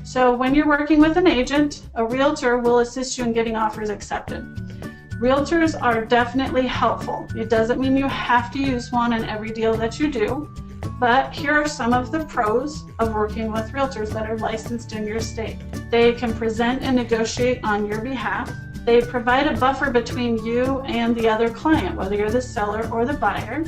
So when you're working with an agent, a realtor will assist you in getting offers accepted. Realtors are definitely helpful. It doesn't mean you have to use one in every deal that you do, but here are some of the pros of working with realtors that are licensed in your state. They can present and negotiate on your behalf. They provide a buffer between you and the other client, whether you're the seller or the buyer.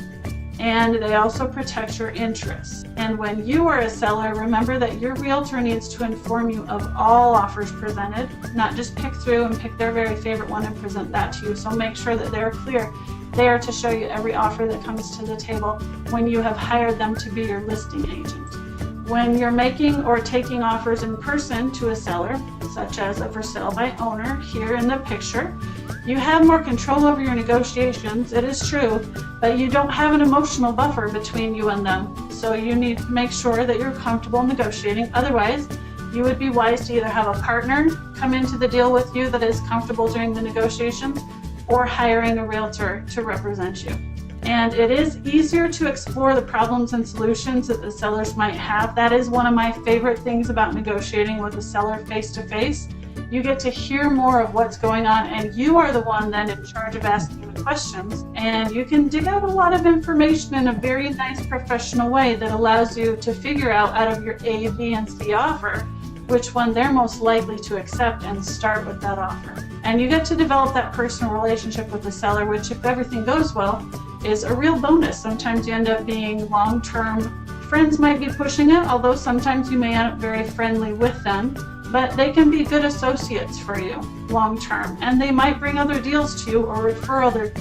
And they also protect your interests. And when you are a seller, remember that your realtor needs to inform you of all offers presented, not just pick through and pick their very favorite one and present that to you. So make sure that they're clear. They are to show you every offer that comes to the table when you have hired them to be your listing agent. When you're making or taking offers in person to a seller, such as a for sale by owner here in the picture, you have more control over your negotiations, it is true, but you don't have an emotional buffer between you and them. So you need to make sure that you're comfortable negotiating. Otherwise, you would be wise to either have a partner come into the deal with you that is comfortable during the negotiations, or hiring a realtor to represent you. And it is easier to explore the problems and solutions that the sellers might have. That is one of my favorite things about negotiating with a seller face-to-face. You get to hear more of what's going on, and you are the one then in charge of asking the questions. And you can dig out a lot of information in a very nice professional way that allows you to figure out of your A, B, and C offer, which one they're most likely to accept and start with that offer. And you get to develop that personal relationship with the seller, which if everything goes well, is a real bonus. Sometimes you end up being long-term friends might be pushing it, although sometimes you may end up very friendly with them, but they can be good associates for you long-term. And they might bring other deals to you or refer other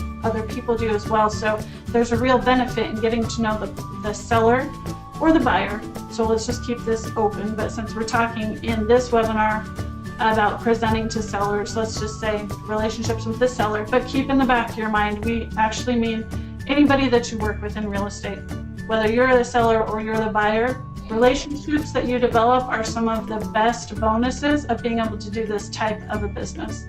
people to you as well. So there's a real benefit in getting to know the seller or the buyer. So let's just keep this open. But since we're talking in this webinar about presenting to sellers, let's just say relationships with the seller, but keep in the back of your mind, we actually mean anybody that you work with in real estate. Whether you're the seller or you're the buyer, relationships that you develop are some of the best bonuses of being able to do this type of a business.